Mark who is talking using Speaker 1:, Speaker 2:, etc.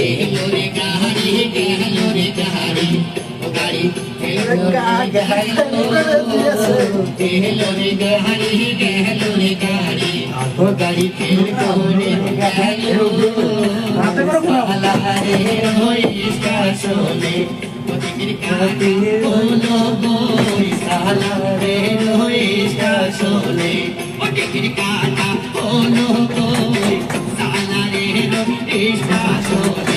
Speaker 1: গেলো রে গাড়ি গেলো রে গাড়ি ও গাড়ি গেলো রে গাড়ি গেলো রে গাড়ি গেলো রে গাড়ি ও গাড়ি গেলো রে গেলো সালারে ওই স্টেশনে ওদিকের কাটি বলো ওই সালারে ওই স্টেশনে ওদিকের কাটা বলো ওই সালারে ওই স্টেশনে